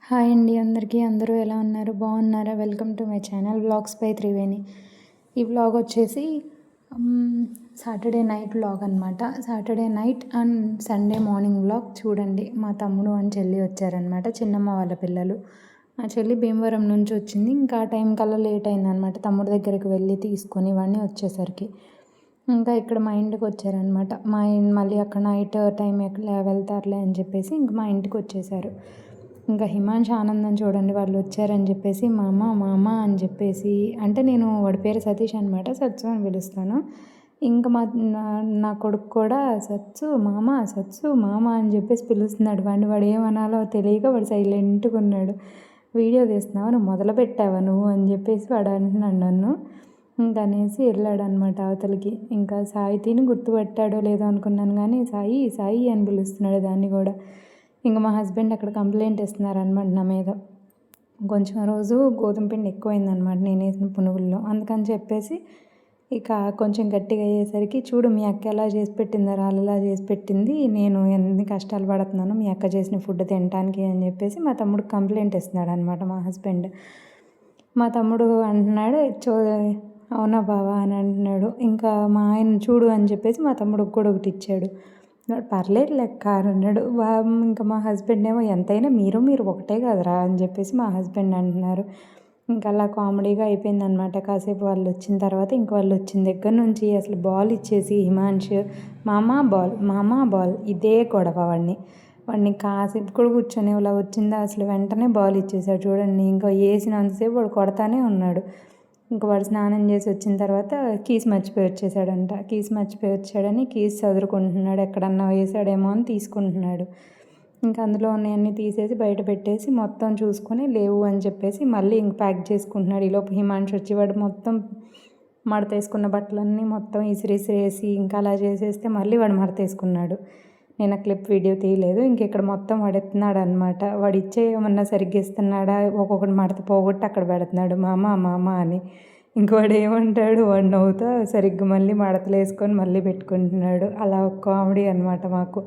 Hi అండి అందరికీ. అందరూ ఎలా ఉన్నారు? బాగున్నారా? Welcome to my channel vlogs by Triveni. ఈ వ్లాగ్ వచ్చేసి సాటర్డే నైట్ వ్లాగ్ అనమాట. Saturday night and Sunday morning vlog చూడండి. మా తమ్ముడు అండ్ చెల్లి వచ్చారనమాట, చిన్నమ్మ వాళ్ళ పిల్లలు. మా చెల్లి భీమవరం నుంచి వచ్చింది. ఇంకా ఆ టైం కల్లా లేట్ అయిందనమాట, తమ్ముడు దగ్గరికి వెళ్ళి తీసుకొని ఇవన్నీ వచ్చేసరికి. ఇంకా ఇక్కడ మా ఇంటికి వచ్చారనమాట. మళ్ళీ అక్కడ నైట్ టైం ఎట్లా వెళ్తారులే అని చెప్పేసి ఇంక మా ఇంటికి వచ్చేసారు. ఇంకా హిమాంష్ ఆనందం చూడండి, వాళ్ళు వచ్చారని చెప్పేసి మామ మామ అని చెప్పేసి, అంటే నేను వాడి పేరు సతీష్ అనమాట, సత్సు అని పిలుస్తాను. ఇంకా నా కొడుకు కూడా సత్సు మామ అని చెప్పేసి పిలుస్తున్నాడు. వాడు ఏమనాలో తెలియక వాడు సైలెంట్గా ఉన్నాడు. వీడియో తీస్తున్నావా, నువ్వు మొదలు పెట్టావా నువ్వు అని చెప్పేసి వాడు అంటున్నాడు నన్ను. ఇంకా అనేసి వెళ్ళాడనమాట అవతలికి. ఇంకా సాయితీని గుర్తుపట్టాడో లేదో అనుకున్నాను, కానీ సాయి సాయి అని పిలుస్తున్నాడు దాన్ని కూడా. ఇంకా మా హస్బెండ్ అక్కడ కంప్లైంట్ ఇస్తున్నారనమాట నా మీద. కొంచెం రోజు గోధుమ పిండి ఎక్కువైందనమాట నేను వేసిన పునుగుల్లో. అందుకని చెప్పేసి ఇక కొంచెం గట్టిగా అయ్యేసరికి, చూడు మీ అక్క ఎలా చేసి పెట్టిందో, రాళ్ళలా చేసి పెట్టింది, నేను ఎన్ని కష్టాలు పడుతున్నాను మీ అక్క చేసిన ఫుడ్ తినడానికి అని చెప్పేసి మా తమ్ముడు కంప్లైంట్ ఇస్తున్నాడు అనమాట మా హస్బెండ్. మా తమ్ముడు అంటున్నాడు, అవునా బావా అని అంటున్నాడు. ఇంకా మా ఆయన చూడు అని చెప్పేసి మా తమ్ముడికి కూడా ఒకటి ఇచ్చాడు. పర్లేదు లెక్క అని అన్నాడు. ఇంకా మా హస్బెండ్ ఏమో ఎంతైనా మీరు ఒకటే కదరా అని చెప్పేసి మా హస్బెండ్ అంటున్నారు. ఇంకా అలా కామెడీగా అయిపోయిందనమాట. కాసేపు వాళ్ళు వచ్చిన తర్వాత, ఇంక వాళ్ళు వచ్చిన దగ్గర నుంచి అసలు బాల్ ఇచ్చేసి హిమాంష్ మామా బాల్ ఇదే గొడవ. వాడిని కాసేపు కూడా కూర్చొని ఇలా వచ్చిందా అసలు వెంటనే బాల్ ఇచ్చేసాడు చూడండి. ఇంకా వేసినంతసేపు వాడు కొడతానే ఉన్నాడు. ఇంకా వాడు స్నానం చేసి వచ్చిన తర్వాత కీస్ మర్చిపోయి వచ్చాడని కీస్ చదువుకుంటున్నాడు, ఎక్కడన్నా వేసాడేమో అని తీసుకుంటున్నాడు. ఇంకా అందులో ఉన్నాయన్నీ తీసేసి బయట పెట్టేసి మొత్తం చూసుకొని లేవు అని చెప్పేసి మళ్ళీ ఇంక ప్యాక్ చేసుకుంటున్నాడు. ఈలోపు హిమాంష్ వచ్చి వాడు మొత్తం మడతేసుకున్న బట్టలన్నీ మొత్తం ఇసిరేసి ఇంకా అలా చేసేస్తే మళ్ళీ వాడు మడతేసుకున్నాడు. నేను ఆ క్లిప్ వీడియో తీయలేదు. ఇక్కడ మొత్తం వాడెత్తున్నాడు అనమాట. వాడు ఇచ్చే ఏమన్నా సరిగ్గా ఇస్తున్నాడా, ఒక్కొక్కటి మడత పోగొట్టి అక్కడ పెడుతున్నాడు మామ అని. వాడు ఏమంటాడు, వాడు నవ్వుతా సరిగ్గా మళ్ళీ మడతలు వేసుకొని మళ్ళీ పెట్టుకుంటున్నాడు. అలా ఒక కామెడీ అనమాట మాకు.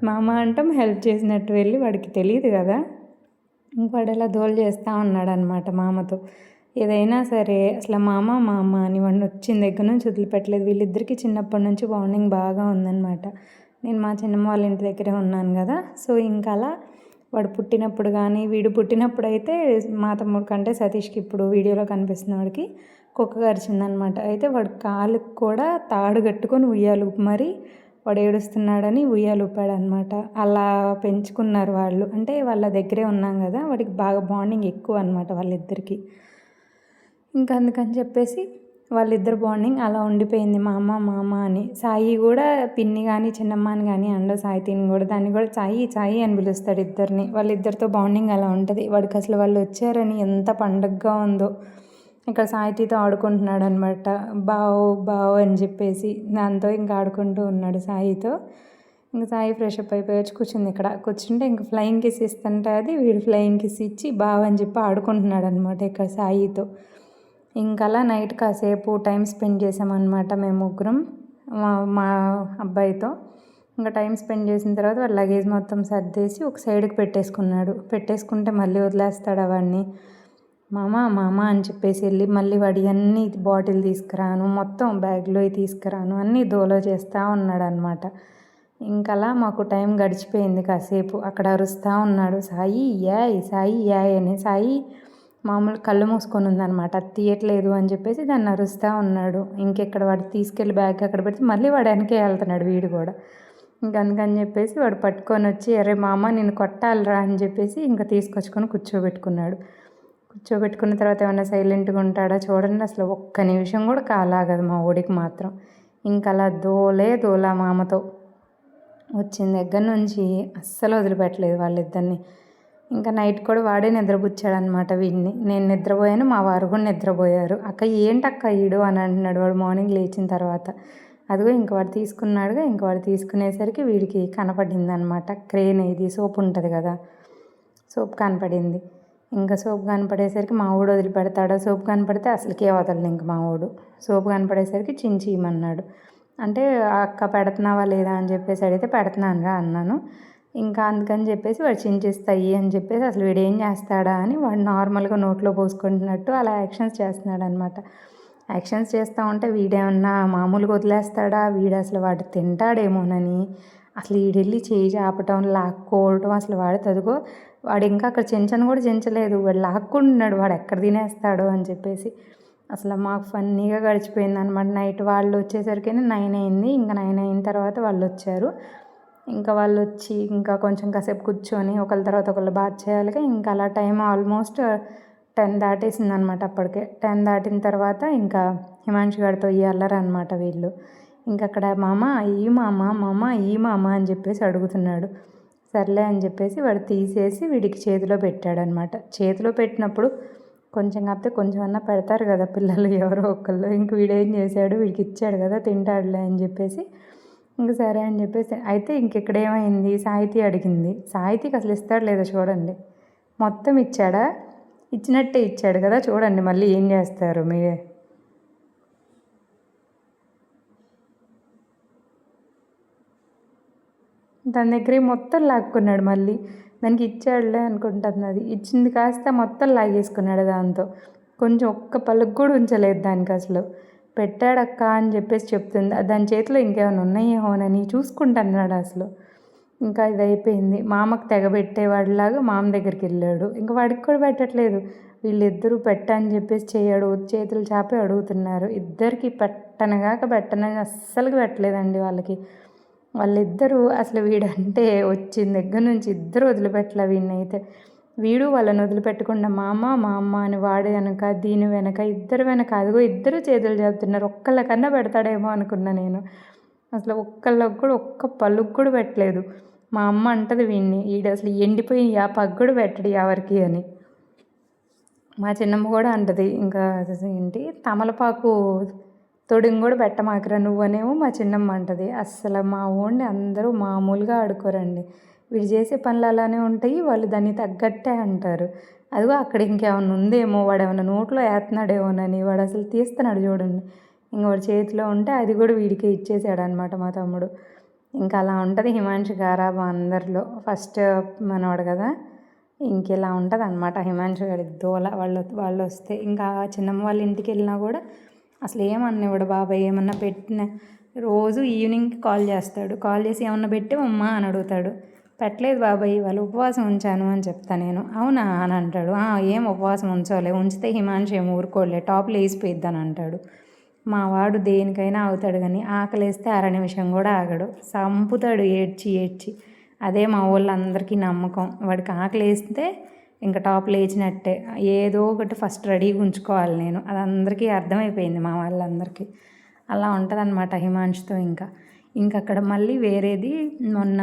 మామ అంటాం హెల్ప్ చేసినట్టు వెళ్ళి, వాడికి తెలియదు కదా. వాడు అలా దోలు చేస్తూ ఉన్నాడు అనమాట మామతో. ఏదైనా సరే అసలు మామ అని వాడిని వచ్చిన దగ్గర నుంచి వదిలిపెట్టలేదు. వీళ్ళిద్దరికీ చిన్నప్పటి నుంచి బాండింగ్ బాగా ఉందన్నమాట. నేను మా చిన్నమ్మ వాళ్ళ ఇంటి దగ్గరే ఉన్నాను కదా. సో ఇంకా అలా వాడు పుట్టినప్పుడు కానీ, వీడు పుట్టినప్పుడు అయితే మా తమ్ముడు కంటే సతీష్కి ఇప్పుడు వీడియోలో కనిపిస్తున్న వాడికి కుక్క కరిచిందనమాట. అయితే వాడు కాలుకి కూడా తాడు కట్టుకొని ఉయ్యాలు మరి వాడు ఏడుస్తున్నాడని ఉయ్యాలు ఊపాడనమాట. అలా పెంచుకున్నారు వాళ్ళు. అంటే వాళ్ళ దగ్గరే ఉన్నాం కదా, వాడికి బాగా బాండింగ్ ఎక్కువ అనమాట వాళ్ళిద్దరికీ. ఇంకా అందుకని చెప్పేసి వాళ్ళిద్దరు బాండింగ్ అలా ఉండిపోయింది, మామ అని. సాయి కూడా పిన్ని కానీ చిన్నమ్మ అని కానీ సాయితీని కూడా, దాన్ని కూడా సాయి అని పిలుస్తాడు ఇద్దరిని. వాళ్ళిద్దరితో బాండింగ్ అలా ఉంటుంది. వాడికి అసలు వాళ్ళు వచ్చారని ఎంత పండగగా ఉందో. ఇక్కడ సాయితీతో ఆడుకుంటున్నాడు అనమాట, బావ్ అని చెప్పేసి. దాంతో ఇంకా ఆడుకుంటూ ఉన్నాడు సాయితో. ఇంకా సాయి ఫ్రెష్ అప్ అయిపోయి వచ్చి కూర్చుంది. ఇక్కడ కూర్చుంటే ఇంకా ఫ్లయింగ్ కిస్ ఇస్తుంటే అది వీడు ఫ్లయింగ్ కిస్ ఇచ్చి బావ్ అని చెప్పి ఆడుకుంటున్నాడు అనమాట ఇక్కడ సాయితో. ఇంకా అలా నైట్ కాసేపు టైం స్పెండ్ చేసామన్నమాట మేము ముగ్గురం మా అబ్బాయితో. ఇంకా టైం స్పెండ్ చేసిన తర్వాత వాడు లగేజ్ మొత్తం సర్దేసి ఒక సైడ్కి పెట్టేసుకుంటే మళ్ళీ వదిలేస్తాడు అవన్నీ. మామ అని చెప్పేసి వెళ్ళి మళ్ళీ వాడి అన్నీ బాటిల్ తీసుకురాను, మొత్తం బ్యాగ్లో తీసుకురాను అన్నీ దోలో చేస్తూ ఉన్నాడు అనమాట. ఇంకా అలా మాకు టైం గడిచిపోయింది. కాసేపు అక్కడ అరుస్తూ ఉన్నాడు సాయి యాయ్ అని. సాయి మామూలు కళ్ళు మూసుకొని ఉందన్నమాట, అది తీయట్లేదు అని చెప్పేసి దాన్ని అరుస్తూ ఉన్నాడు. ఇంకెక్కడ వాడు తీసుకెళ్ళి బ్యాగ్ అక్కడ పెడితే మళ్ళీ వాడు వెనకే వెళ్తున్నాడు వీడు కూడా. అందుకని చెప్పేసి వాడు పట్టుకొని వచ్చి, అరే మామ నేను కొట్టాలిరా అని చెప్పేసి ఇంకా తీసుకొచ్చుకొని కూర్చోబెట్టుకున్న తర్వాత ఏమన్నా సైలెంట్గా ఉంటాడా చూడండి. అసలు ఒక్క నిమిషం కూడా కాలాగదు మా ఊడికి మాత్రం. ఇంకా అలా దోలా మామతో వచ్చిన దగ్గర నుంచి అస్సలు వదిలిపెట్టలేదు వాళ్ళిద్దరిని. ఇంకా నైట్ కూడా వాడే నిద్రపుచ్చాడనమాట వీడిని. నేను నిద్రపోయాను, మా వారు కూడా నిద్రపోయారు. అక్క ఏంటక్క ఈడు అని అంటున్నాడు వాడు మార్నింగ్ లేచిన తర్వాత. అదిగో ఇంక వాడు తీసుకున్నాడుగా. ఇంక వాడు తీసుకునేసరికి వీడికి కనపడింది అనమాట క్రేన్, ఇది సోప్ ఉంటుంది కదా, సోప్ కనపడింది. ఇంకా సోప్ కనపడేసరికి మా ఊడు వదిలిపెడతాడు. సోప్ కనపడితే అసలుకే వదలడు ఇంక మా ఊడు. సోప్ కనపడేసరికి చించిమన్నాడు. అంటే అక్క పెడుతున్నావా లేదా అని చెప్పేసి అడిగితే పెడుతున్నాను రా అన్నాను. ఇంకా అందుకని చెప్పేసి వాడు చించేస్తాయి అని చెప్పేసి అసలు వీడు ఏం చేస్తాడా అని వాడు నార్మల్గా నోట్లో పోసుకుంటున్నట్టు అలా యాక్షన్స్ చేస్తున్నాడు అనమాట. యాక్షన్స్ చేస్తూ ఉంటే వీడేమన్నా మామూలుగా వదిలేస్తాడా, వీడు అసలు వాడు తింటాడేమోనని అసలు వీడెళ్ళి చేయి చాపటం లాక్కోవటం అసలు వాడు తదుగో వాడు ఇంకా అక్కడ చెంచను కూడా చెంచలేదు, వాడు లాక్కుంటున్నాడు వాడు ఎక్కడ తినేస్తాడో అని చెప్పేసి. అసలు మాకు ఫన్నీగా గడిచిపోయింది అనమాట నైట్. వాళ్ళు వచ్చేసరికి 9 అయింది. ఇంకా 9 అయిన తర్వాత వాళ్ళు వచ్చారు. ఇంకా వాళ్ళు వచ్చి ఇంకా కొంచెం కాసేపు కూర్చొని ఒకళ్ళ తర్వాత ఒకళ్ళు బాత్ చేయాలిగా. ఇంకా అలా టైం ఆల్మోస్ట్ 10 దాటేసింది అనమాట అప్పటికే. 10 దాటిన తర్వాత ఇంకా హిమాంషు గారితో ఈ అల్లరనమాట వీళ్ళు. ఇంక అక్కడ మామ ఈ మామ మామ ఈ మామ అని చెప్పేసి అడుగుతున్నాడు. సర్లే అని చెప్పేసి వాడు తీసేసి వీడికి చేతిలో పెట్టాడనమాట. చేతిలో పెట్టినప్పుడు కొంచెం కాకపోతే కొంచెం అన్నా పెడతారు కదా పిల్లలు ఎవరో ఒకళ్ళు. ఇంక వీడేం చేశాడు, వీడికి ఇచ్చాడు కదా తింటాడులే అని చెప్పేసి ఇంక సరే అని చెప్పేసి. అయితే ఇక్కడ ఏమైంది, సాహితీ అడిగింది. సాహితీకి అసలు ఇస్తాడు లేదా చూడండి, మొత్తం ఇచ్చాడా, ఇచ్చినట్టే ఇచ్చాడు కదా చూడండి మళ్ళీ ఏం చేస్తారు మీరే. దాని దగ్గర మొత్తం లాక్కున్నాడు మళ్ళీ. దానికి ఇచ్చాడులే అనుకుంటుంది, అది ఇచ్చింది కాస్త మొత్తం లాగేసుకున్నాడు దాంతో. కొంచెం ఒక్క పలుకు కూడా ఉంచలేదు దానికి అసలు. పెట్టాడక్క అని చెప్పేసి చెప్తుంది. దాని చేతిలో ఇంకేమైనా ఉన్నాయేమోనని చూసుకుంటున్నాడు అసలు. ఇంకా ఇది అయిపోయింది. మామకు తెగబెట్టేవాడిలాగా మామ దగ్గరికి వెళ్ళాడు. ఇంకా వాడికి కూడా పెట్టట్లేదు. వీళ్ళిద్దరూ పెట్టని చెప్పేసి చేయడు చేతులు చాపి అడుగుతున్నారు. ఇద్దరికి పెట్టనగాక పెట్టనని అస్సలు పెట్టలేదండి వాళ్ళకి. వాళ్ళిద్దరూ అసలు వీడంటే వచ్చిన దగ్గర నుంచి ఇద్దరు వదిలిపెట్టలే వీడినైతే. వీడు వాళ్ళని వదిలిపెట్టకుండా మా అమ్మ మా అమ్మ అని వాడి వెనక దీని వెనక ఇద్దరు వెనక అదిగో ఇద్దరు చేతులు చెబుతున్నారు. ఒక్కళ్ళకన్నా పెడతాడేమో అనుకున్నా నేను. అసలు ఒక్కళ్ళకి కూడా ఒక్క పలుకు కూడా పెట్టలేదు. మా అమ్మ అంటది వీడిని, వీడు అసలు ఎండిపోయి ఆ పగ్గు కూడా పెట్టడు ఎవరికి అని. మా చిన్నమ్మ కూడా అంటది ఇంకా ఏంటి తమలపాకు తొడిని కూడా పెట్టమాకరా నువ్వనేమో మా చిన్నమ్మ అంటది. అస్సలు మా ఓన్ని అందరూ మామూలుగా ఆడుకోరండి. వీడు చేసే పనులు అలానే ఉంటాయి, వాళ్ళు దాన్ని తగ్గట్టే అంటారు. అదిగో అక్కడ ఇంకేమైనా ఉందేమో, వాడు ఏమైనా నోట్లో వేస్తున్నాడేమోనని వాడు అసలు తీస్తున్నాడు చూడండి. ఇంక వాడి చేతిలో ఉంటే అది కూడా వీడికే ఇచ్చేసాడు అనమాట మా తమ్ముడు. ఇంకా అలా ఉంటుంది హిమాంషు గారాబం అందరిలో. ఫస్ట్ మనవాడు కదా, ఇంకెలా ఉంటుంది అనమాట హిమాంషు గారి దోల. వాళ్ళు వస్తే ఇంకా చిన్నమ్మ వాళ్ళ ఇంటికి వెళ్ళినా కూడా అసలు ఏమన్నివాడు బాబాయ్. ఏమన్నా పెట్టిన రోజు ఈవినింగ్కి కాల్ చేస్తాడు. కాల్ చేసి ఏమన్నా పెట్టావమ్మా అని అడుగుతాడు. పెట్టలేదు బాబాయ్ వాళ్ళు ఉపవాసం ఉంచాను అని చెప్తాను నేను. అవునా అని అంటాడు. ఏం ఉపవాసం ఉంచోలే, ఉంచితే హిమాంషు ఏం ఊరుకోలే టాప్లో వేసిపోయిద్ది అని అంటాడు. మా వాడు దేనికైనా అవుతాడు కానీ ఆకలేస్తే అర నిమిషం కూడా ఆగడు, సంపుతాడు ఏడ్చి ఏడ్చి. అదే మా వాళ్ళందరికీ నమ్మకం. వాడికి ఆకలి వేస్తే ఇంకా టాప్ లేచినట్టే, ఏదో ఒకటి ఫస్ట్ రెడీగా ఉంచుకోవాలి నేను. అది అందరికీ అర్థమైపోయింది మా వాళ్ళందరికీ. అలా ఉంటుంది అనమాట హిమాంషుతో. ఇంకా అక్కడ మళ్ళీ వేరేది మొన్న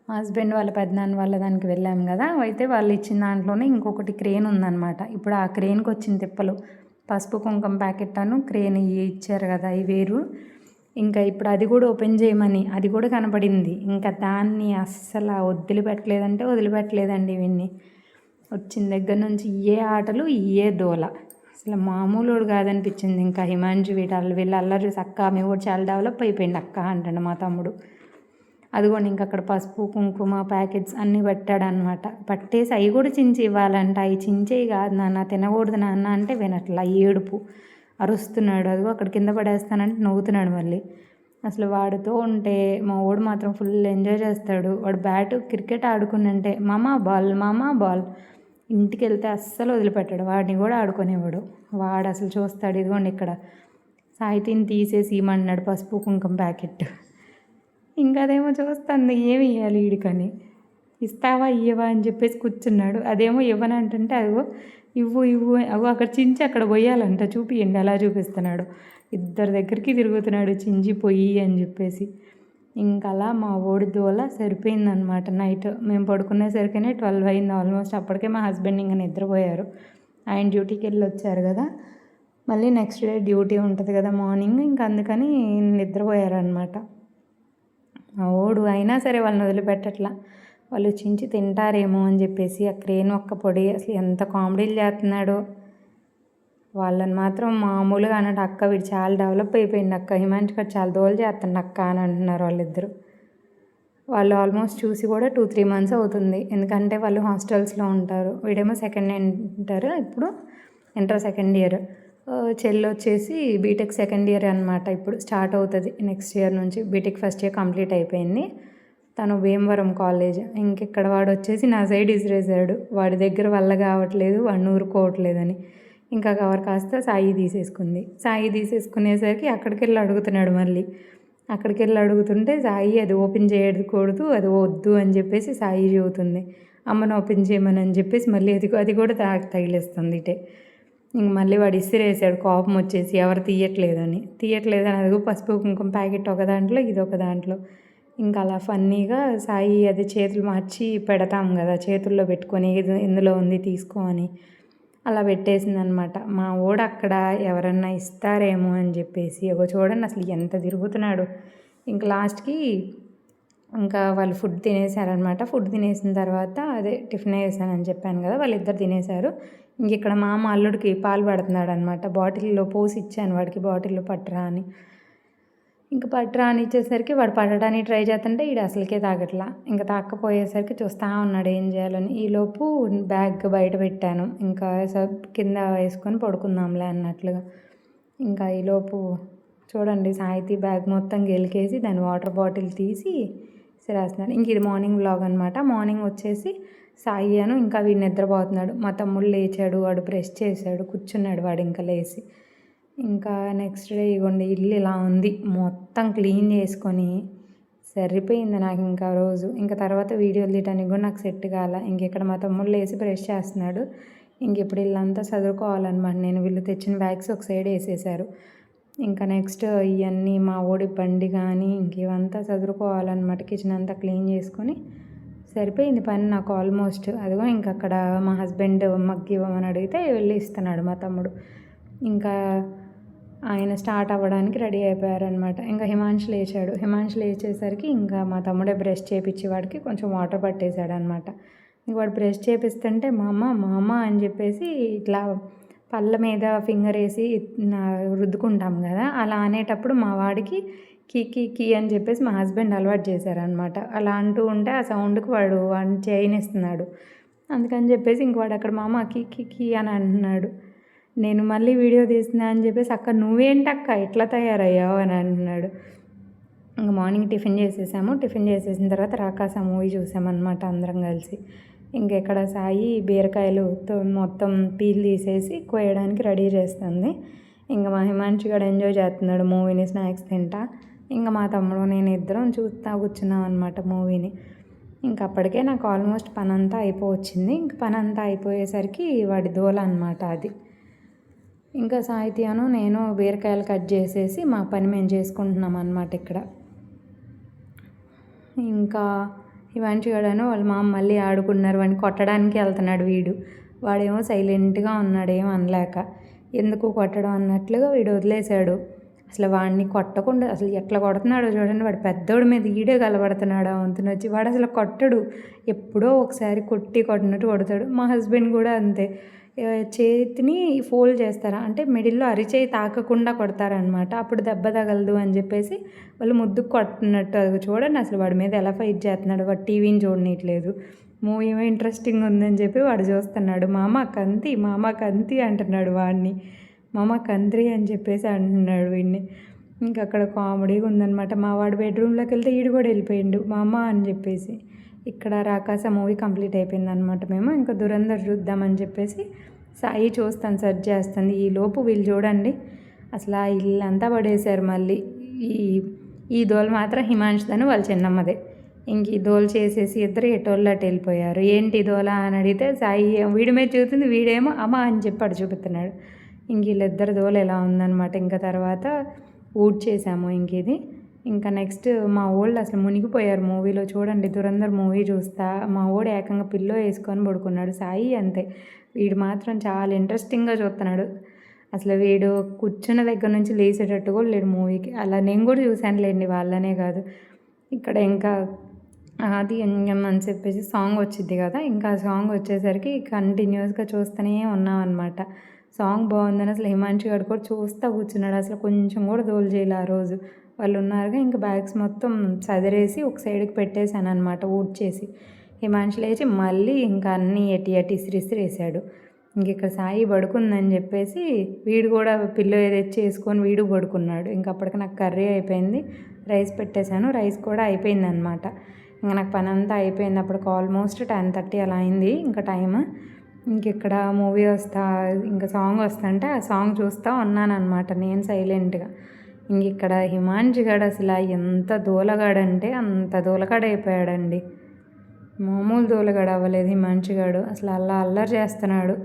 మా హస్బెండ్ వాళ్ళ పెద్దనాన్న వాళ్ళ దానికి వెళ్ళాము కదా, అయితే వాళ్ళు ఇచ్చిన దాంట్లోనే ఇంకొకటి క్రేన్ ఉందన్నమాట. ఇప్పుడు ఆ క్రేన్కి వచ్చిన తిప్పలు పసుపు కుంకుమ ప్యాకెట్ అను క్రేన్ ఇచ్చారు కదా ఈ వేరు. ఇంకా ఇప్పుడు అది కూడా ఓపెన్ చేయమని అది కూడా కనపడింది. ఇంకా దాన్ని అస్సలు వదిలిపెట్టలేదంటే వదిలిపెట్టలేదండి ఇవన్నీ. వచ్చిన దగ్గర నుంచి ఇయే ఆటలు ఇయే దోల. అసలు మామూలుడు కాదనిపించింది. ఇంకా హిమాంషు వీళ్ళు అల్లరి చూసి అక్క మీ కూడా చాలా డెవలప్ అయిపోయింది అక్క అంటాడు మా తమ్ముడు. అదిగోండి ఇంక అక్కడ పసుపు కుంకుమ ప్యాకెట్స్ అన్నీ పెట్టాడనమాట. పట్టేసి అవి కూడా చించి ఇవ్వాలంట. అవి చించేవి కాదు నాన్న, తినకూడదు నాన్న అంటే వినట్లా, ఏడుపు అరుస్తున్నాడు. అదిగో అక్కడ కింద పడేస్తానంటే నవ్వుతున్నాడు మళ్ళీ. అసలు వాడితో ఉంటే మా వాడు మాత్రం ఫుల్ ఎంజాయ్ చేస్తాడు. వాడు క్రికెట్ ఆడుకున్నంటే మామా బాల్ మామా బాల్, ఇంటికి వెళ్తే అస్సలు వదిలిపెట్టాడు. వాడిని కూడా ఆడుకునేవాడు. వాడు అసలు చూస్తాడు. ఇదిగోండి ఇక్కడ సాహితీని తీసేసి ఇమ్మన్నాడు పసుపు కుంకుమ ప్యాకెట్. ఇంకా అదేమో చూస్తుంది ఏమి ఇవ్వాలి వీడికని. ఇస్తావా ఇవ్వవా అని చెప్పేసి కూర్చున్నాడు. అదేమో ఇవ్వనంటుంటే అదిగో ఇవ్వు ఇవ్వు అగో అక్కడ చించి అక్కడ పోయాలంట, చూపియండి అలా చూపిస్తున్నాడు. ఇద్దరి దగ్గరికి తిరుగుతున్నాడు చించిపోయి అని చెప్పేసి. ఇంకా అలా మా ఓడి దోల సరిపోయిందనమాట. నైట్ మేము పడుకునేసరికనే 12 అయింది ఆల్మోస్ట్. అప్పటికే మా హస్బెండ్ ఇంకా నిద్రపోయారు. ఆయన డ్యూటీకి వెళ్ళి వచ్చారు కదా, మళ్ళీ నెక్స్ట్ డే డ్యూటీ ఉంటుంది కదా మార్నింగ్. ఇంకా అందుకని నిద్రపోయారనమాట. మా ఓడు అయినా సరే వాళ్ళని వదిలిపెట్టట్లా. వాళ్ళు చించి తింటారేమో అని చెప్పేసి ఆ క్రేన్ ఒక్క పొడి అసలు ఎంత కామెడీలు చేస్తున్నాడో. వాళ్ళని మాత్రం మామూలుగా అన్నట్టు అక్క వీడు చాలా డెవలప్ అయిపోయింది అక్క, హిమాంషు గారు చాలా దోలు చేస్తుండ అక్క అని అంటున్నారు వాళ్ళిద్దరు. వాళ్ళు ఆల్మోస్ట్ చూసి కూడా 2-3 మంత్స్ అవుతుంది. ఎందుకంటే వాళ్ళు హాస్టల్స్లో ఉంటారు. వీడేమో సెకండ్ ఇంటర్, ఇప్పుడు ఇంటర్ సెకండ్ ఇయర్. చెల్లి వచ్చేసి బీటెక్ సెకండ్ ఇయర్ అనమాట. ఇప్పుడు స్టార్ట్ అవుతుంది నెక్స్ట్ ఇయర్ నుంచి. బీటెక్ ఫస్ట్ ఇయర్ కంప్లీట్ అయిపోయింది. తను భీమవరం కాలేజ్. ఇంకెక్కడ వాడు వచ్చేసి నా సైడ్ ఇసిరేసాడు. వాడి దగ్గర వల్ల కావట్లేదు, వాడిని ఊరుకోవట్లేదని. ఇంకా కవర్ కాస్త సాయి తీసేసుకుంది. సాయి తీసేసుకునేసరికి అక్కడికి వెళ్ళి అడుగుతున్నాడు మళ్ళీ. అక్కడికి వెళ్ళి అడుగుతుంటే సాయి అది ఓపెన్ చేయకూడదు, అది వద్దు అని చెప్పేసి సాయి చెబుతుంది. అమ్మను ఓపెన్ చేయమని అని చెప్పేసి మళ్ళీ అది కూడా తగిలేస్తుంది ఇటే. ఇంక మళ్ళీ వాడు ఇసిరేసాడు కోపం వచ్చేసి, ఎవరు తీయట్లేదని అదిగో పసుపు కుంకుమ ప్యాకెట్ ఒక దాంట్లో, ఇది ఒక దాంట్లో. ఇంకా అలా ఫన్నీగా సాయి అది చేతులు మార్చి పెడతాం కదా, చేతుల్లో పెట్టుకొని ఇందులో ఉంది తీసుకో అని అలా పెట్టేసిందనమాట. మా వాడు అక్కడ ఎవరన్నా ఇస్తారేమో అని చెప్పేసి చూడండి అసలు ఎంత తిరుగుతున్నాడు. ఇంకా లాస్ట్కి ఇంకా వాళ్ళు ఫుడ్ తినేసారనమాట. ఫుడ్ తినేసిన తర్వాత అదే టిఫిన్ వేసానని చెప్పాను కదా, వాళ్ళిద్దరు తినేశారు. ఇంక ఇక్కడ మా అల్లుడికి పాలు పడుతున్నాడు అనమాట. బాటిల్లో పోసి ఇచ్చాను వాడికి, బాటిల్లో పట్టరా అని. ఇంకా పట్టరా అని ఇచ్చేసరికి వాడు పట్టడానికి ట్రై చేస్తుంటే ఈడు అసలుకే తాగట్లా. ఇంకా తాకపోయేసరికి చూస్తూ ఉన్నాడు ఏం చేయాలని. ఈలోపు బ్యాగ్ బయట పెట్టాను, ఇంకా కింద వేసుకొని పడుకుందాంలే అన్నట్లుగా. ఇంకా ఈలోపు చూడండి సాయితీ బ్యాగ్ మొత్తం గెలికేసి దాని వాటర్ బాటిల్ తీసి సిరాస్తున్నాడు. ఇంక ఇది మార్నింగ్ వ్లాగ్ అనమాట. మార్నింగ్ వచ్చేసి సాయి ఇంకా వీడు నిద్రపోతున్నాడు. మా తమ్ముడు లేచాడు, వాడు బ్రష్ చేశాడు, కూర్చున్నాడు వాడు ఇంకా లేచి. ఇంకా నెక్స్ట్ డే ఇగోండి ఇల్లు ఇలా ఉంది, మొత్తం క్లీన్ చేసుకొని సరిపోయింది నాకు ఇంకా రోజు. ఇంకా తర్వాత వీడియోలు తీయడానికి కూడా నాకు సెట్ కాలే. ఇంకెక్కడ మా తమ్ముడు లేచి బ్రష్ చేస్తున్నాడు. ఇంక ఇప్పుడు ఇల్లంతా చదువుకోవాలన్నమాట. నేను వీళ్ళు తెచ్చిన బ్యాగ్స్ ఒక సైడ్ వేసేసారు. ఇంకా నెక్స్ట్ ఇవన్నీ మా ఓడి బండి కానీ ఇంక ఇవంతా చదువుకోవాలన్నమాట. కిచెన్ అంతా క్లీన్ చేసుకొని సరిపోయింది పని నాకు ఆల్మోస్ట్. అదిగో ఇంక అక్కడ మా హస్బెండ్ మగ్గి ఇవ్వమని అడిగితే వెళ్ళి ఇస్తున్నాడు మా తమ్ముడు. ఇంకా ఆయన స్టార్ట్ అవ్వడానికి రెడీ అయిపోయారనమాట. ఇంకా హిమాంషు లేచాడు. హిమాంషు లేచేసరికి ఇంకా మా తమ్ముడే బ్రష్ చేపించి వాడికి కొంచెం వాటర్ పట్టేశాడు అనమాట. ఇంక వాడు బ్రష్ చేపిస్తుంటే మా అమ్మ అని చెప్పేసి ఇట్లా పళ్ళ మీద ఫింగర్ వేసి రుద్దుకుంటాం కదా, అలా అనేటప్పుడు మా వాడికి కీ అని చెప్పేసి మా హస్బెండ్ అలవాటు చేశారనమాట. అలా అంటూ ఉంటే ఆ సౌండ్కి వాడు చేయనిస్తున్నాడు. అందుకని చెప్పేసి ఇంక వాడు అక్కడ మా అమ్మ కీ అని అంటున్నాడు. నేను మళ్ళీ వీడియో తీస్తున్నా అని చెప్పేసి అక్క నువ్వేంటక్క ఎట్లా తయారయ్యావు అని అంటున్నాడు. ఇంకా మార్నింగ్ టిఫిన్ చేసేసాము. టిఫిన్ చేసేసిన తర్వాత రాకాస మూవీ చూసామన్నమాట అందరం కలిసి. ఇంకెక్కడ సాయి బీరకాయలు మొత్తం పీల్ తీసేసి కోయడానికి రెడీ చేస్తుంది. ఇంకా మా హిమాంశు గారు ఎంజాయ్ చేస్తున్నాడు మూవీని, స్నాక్స్ తింటా. ఇంకా మా తమ్ముడు నేను ఇద్దరం చూస్తూ కూర్చున్నాం అనమాట మూవీని. ఇంక అప్పటికే నాకు ఆల్మోస్ట్ పని అంతా అయిపోవచ్చింది. ఇంక పని అంతా అయిపోయేసరికి వాడి దోల అనమాట అది. ఇంకా సాహిత్యాను నేను బీరకాయలు కట్ చేసేసి మా పని మేము చేసుకుంటున్నాం అన్నమాట ఇక్కడ. ఇంకా ఇవాంటి వాడను వాళ్ళ మామ మళ్ళీ ఆడుకున్నారు. వాడిని కొట్టడానికి వెళ్తున్నాడు వీడు. వాడేమో సైలెంట్గా ఉన్నాడు ఏం అనలేక. ఎందుకు కొట్టడం అన్నట్లుగా వీడు వదిలేశాడు. అసలు వాడిని కొట్టకుండా అసలు ఎట్లా కొడుతున్నాడో చూడండి. వాడు పెద్దోడి మీద ఈడే కలబడుతున్నాడు వంతుని వచ్చి. వాడు అసలు కొట్టడు, ఎప్పుడో ఒకసారి కొట్టినట్టు కొడతాడు. మా హస్బెండ్ కూడా అంతే, చేతిని ఫోల్డ్ చేస్తారా అంటే మిడిల్లో అరిచేయి తాకకుండా కొడతారనమాట. అప్పుడు దెబ్బ తగలదు అని చెప్పేసి వాళ్ళు ముద్దుకు కొట్టినట్టు. అది చూడండి అసలు వాడి మీద ఎలా ఫైట్ చేస్తున్నాడు. వాడు టీవీని చూడనీయట్లేదు, మూవీ ఏమో ఇంట్రెస్టింగ్ ఉందని చెప్పి వాడు చూస్తున్నాడు. మామ కంతి అంటున్నాడు వాడిని. మామ కంత్రి అని చెప్పేసి అంటున్నాడు వీడిని. ఇంక అక్కడ కామెడీగా ఉందన్నమాట. మా వాడు బెడ్రూమ్లోకి వెళ్తే ఈడు కూడా వెళ్ళిపోయిండు మామ అని చెప్పేసి. ఇక్కడ రాకాస మూవీ కంప్లీట్ అయిపోయిందనమాట. మేము ఇంకా దురంధర్ చూద్దామని చెప్పేసి సాయి చూస్తాను సెర్చ్ చేస్తుంది. ఈ లోపు వీళ్ళు చూడండి అసలు ఆ ఇల్లంతా పడేశారు. మళ్ళీ ఈ దోలు మాత్రం హిమాంశుదని వాళ్ళ చిన్నమ్మదే. ఇంక ఈ దోలు చేసేసి ఇద్దరు ఎటోళ్ళు అటు వెళ్ళిపోయారు. ఏంటి దోల అని అడిగితే సాయి వీడి మీద చూస్తుంది, వీడేమో అమ్మ అని చెప్పి అటు చూపుతున్నాడు. ఇంక వీళ్ళిద్దరు దోలు ఎలా ఉందన్నమాట. ఇంకా తర్వాత ఊడ్ చేసాము ఇంక ఇది. ఇంకా నెక్స్ట్ మా వాళ్ళు అసలు మునిగిపోయారు మూవీలో. చూడండి దురంధర్ మూవీ చూస్తా మా వాడు ఏకంగా పిల్లో వేసుకొని పడుకున్నాడు. సాయి అంతే, వీడు మాత్రం చాలా ఇంట్రెస్టింగ్గా చూస్తున్నాడు. అసలు వీడు కూర్చున్న దగ్గర నుంచి లేచేటట్టు కూడా లేడు మూవీకి. అలా నేను కూడా చూశాను లేండి, వాళ్ళనే కాదు. ఇక్కడ ఇంకా అది అని చెప్పేసి సాంగ్ వచ్చింది కదా, ఇంకా ఆ సాంగ్ వచ్చేసరికి కంటిన్యూస్గా చూస్తూనే ఉన్నాం అనమాట. సాంగ్ బాగుందని అసలు హిమాంశు గారు కూడా చూస్తూ కూర్చున్నాడు. అసలు కొంచెం కూడా దోలు చేయలే ఆ రోజు. వాళ్ళు ఉన్నారుగా, ఇంకా బ్యాగ్స్ మొత్తం సదిరేసి ఒక సైడ్కి పెట్టేశాను అనమాట ఊడ్చేసి. హిమాంశు లేచి మళ్ళీ ఇంకా అన్నీ ఎటి ఇసిరిసిరేసాడు. ఇంక ఇక్కడ సాయి పడుకుందని చెప్పేసి వీడు కూడా పిల్లో తెచ్చి వేసుకొని వీడు పడుకున్నాడు. ఇంక అప్పటికి నాకు కర్రీ అయిపోయింది, రైస్ పెట్టేశాను, రైస్ కూడా అయిపోయింది అనమాట. ఇంకా నాకు పని అంతా అయిపోయింది. అప్పటికి ఆల్మోస్ట్ 10:30 అలా అయింది ఇంకా టైం. ఇంక ఇక్కడ మూవీ ఇంకా సాంగ్ వస్తుంటే ఆ సాంగ్ చూస్తూ ఉన్నానమాట నేను సైలెంట్గా. ఇంక ఇక్కడ హిమాంశు గాడు అసలు ఎంత దూలగాడంటే అంత దూలగాడైపోయాడండి. మామూలు దూలగాడు అవ్వలేదు హిమాంశు గాడు. అసలు అల్లరి చేస్తున్నాడు.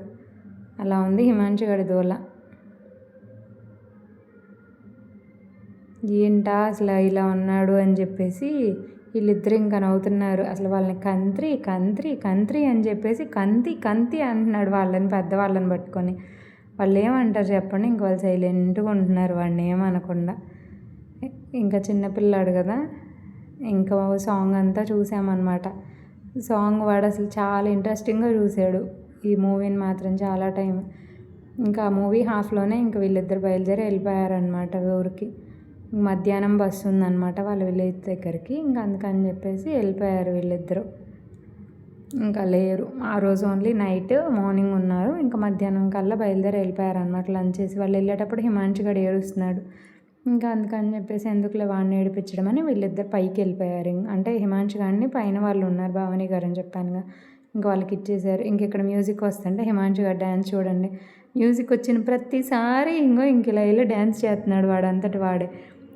అలా ఉంది హిమాంశు గాడి దూల. ఏంటా అసలు ఇలా ఉన్నాడు అని చెప్పేసి వీళ్ళిద్దరు ఇంకా నవ్వుతున్నారు. అసలు వాళ్ళని కంత్రి కంత్రి కంత్రి అని చెప్పేసి కంతి అంటున్నాడు వాళ్ళని, పెద్దవాళ్ళని పట్టుకొని. వాళ్ళు ఏమంటారు చెప్పండి, ఇంక వాళ్ళు సైలెంట్గా ఉంటున్నారు వాడిని ఏమనకుండా. ఇంకా చిన్నపిల్లాడు కదా. ఇంకా సాంగ్ అంతా చూసామన్నమాట. సాంగ్ వాడు అసలు చాలా ఇంట్రెస్టింగ్గా చూశాడు ఈ మూవీని మాత్రం చాలా టైం. ఇంకా ఆ మూవీ హాఫ్లోనే ఇంకా వీళ్ళిద్దరు బయలుదేరి వెళ్ళిపోయారనమాట ఊరికి. మధ్యాహ్నం బస్సు ఉందన్నమాట వాళ్ళ విలేజ్ దగ్గరికి. ఇంకా అందుకని చెప్పేసి వెళ్ళిపోయారు వీళ్ళిద్దరు. ఇంకా లేరు ఆ రోజు, ఓన్లీ నైట్ మార్నింగ్ ఉన్నారు. ఇంకా మధ్యాహ్నం కల్లా బయలుదేరి వెళ్ళిపోయారు అనమాట లంచ్ చేసి. వాళ్ళు వెళ్ళేటప్పుడు హిమాంశు గడు ఏడుస్తున్నాడు. ఇంకా అందుకని చెప్పేసి ఎందుకులే వాడిని ఏడిపించడం అని వీళ్ళిద్దరు పైకి వెళ్ళిపోయారు. అంటే హిమాంశు గారిని పైన వాళ్ళు ఉన్నారు, భావని గారు అని చెప్పానుగా, ఇంకా వాళ్ళకి ఇచ్చేసారు. ఇంక ఇక్కడ మ్యూజిక్ వస్తుంటే హిమాంశు గారు డ్యాన్స్ చూడండి, మ్యూజిక్ వచ్చిన ప్రతిసారి ఇంక ఇలా వెళ్ళి డ్యాన్స్ చేస్తున్నాడు వాడంతటి వాడే.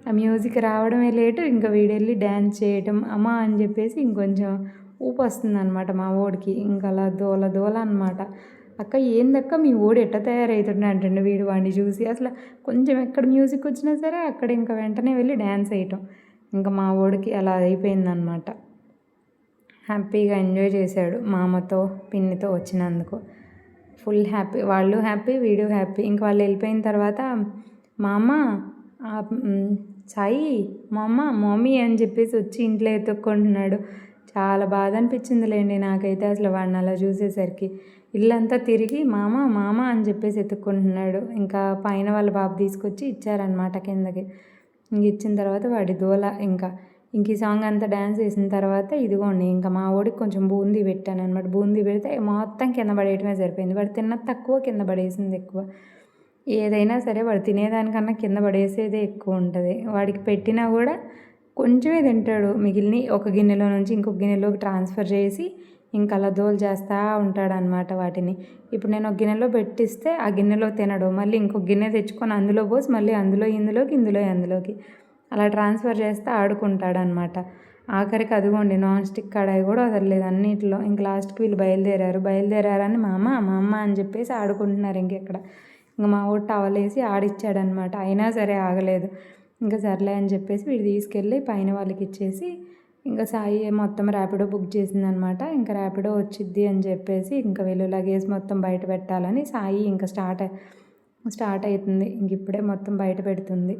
ఆ మ్యూజిక్ రావడమే లేటు, ఇంకా వీడెళ్ళి డ్యాన్స్ చేయటం అమ్మా అని చెప్పేసి ఇంకొంచెం ఊపు వస్తుంది అనమాట మా ఓడికి. ఇంకా అలా దూల అనమాట. అక్క ఏందక్క మీ ఓడి ఎట్ట తయారవుతుండే అంటుండే వీడు వాడిని చూసి. అసలు కొంచెం ఎక్కడ మ్యూజిక్ వచ్చినా సరే అక్కడ ఇంకా వెంటనే వెళ్ళి డ్యాన్స్ వేయటం. ఇంకా మా ఓడికి అలా అయిపోయిందనమాట. హ్యాపీగా ఎంజాయ్ చేశాడు మా అమ్మతో పిన్నితో వచ్చినందుకు. ఫుల్ హ్యాపీ, వాళ్ళు హ్యాపీ, వీడు హ్యాపీ. ఇంక వాళ్ళు వెళ్ళిపోయిన తర్వాత మా అమ్మ సాయి మా అమ్మ మమ్మీ అని చెప్పేసి వచ్చి ఇంట్లో ఎత్తుక్కుంటున్నాడు. చాలా బాధ అనిపించిందిలేండి నాకైతే అసలు వాడిని అలా చూసేసరికి. ఇల్లంతా తిరిగి మామ అని చెప్పేసి ఎత్తుక్కుంటున్నాడు. ఇంకా పైన వాళ్ళ బాబు తీసుకొచ్చి ఇచ్చారనమాట కిందకి. ఇంక ఇచ్చిన తర్వాత వాడి దూల ఇంక ఈ సాంగ్ అంతా డ్యాన్స్ వేసిన తర్వాత ఇదిగోండి ఇంకా మా ఓడికి కొంచెం బూందీ పెట్టాను అనమాట. బూందీ పెడితే మొత్తం కింద పడేయటమే సరిపోయింది. వాడు తిన్నది తక్కువ, కింద పడేసింది ఎక్కువ. ఏదైనా సరే వాడు తినేదానికన్నా కింద పడేసేదే ఎక్కువ ఉంటుంది. వాడికి పెట్టినా కూడా కొంచెమే తింటాడు, మిగిలిన ఒక గిన్నెలో నుంచి ఇంకొక గిన్నెలోకి ట్రాన్స్ఫర్ చేసి ఇంకా అలా దోలు చేస్తూ ఉంటాడనమాట వాటిని. ఇప్పుడు నేను ఒక గిన్నెలో పెట్టిస్తే ఆ గిన్నెలో తినడు, మళ్ళీ ఇంకొక గిన్నె తెచ్చుకొని అందులో పోసి మళ్ళీ అందులోకి అలా ట్రాన్స్ఫర్ చేస్తూ ఆడుకుంటాడనమాట. ఆఖరికి అదిగోండి నాన్ స్టిక్ కడాయి కూడా వదలలేదు అన్నింటిలో. ఇంక లాస్ట్కి వీళ్ళు బయలుదేరారని మా అమ్మ అని చెప్పేసి ఆడుకుంటున్నారు ఇంకెక్కడ. ఇంకా మా ఊరు టవల్ వేసి ఆడిచ్చాడనమాట. అయినా సరే ఆగలేదు. ఇంకా సర్లే అని చెప్పేసి వీడు తీసుకెళ్ళి పైన వాళ్ళకి ఇచ్చేసి ఇంకా సాయి మొత్తం ర్యాపిడో బుక్ చేసిందనమాట. ఇంకా ర్యాపిడో వచ్చిద్ది అని చెప్పేసి ఇంకా వీళ్ళు లగేజ్ మొత్తం బయట పెట్టాలని సాయి ఇంకా స్టార్ట్ అవుతుంది. ఇంక ఇప్పుడే మొత్తం బయట పెడుతుంది.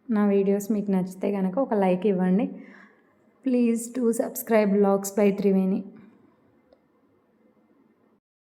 నా వీడియోస్ మీకు నచ్చితే కనుక ఒక లైక్ ఇవ్వండి. Please to subscribe blogs by Triveni.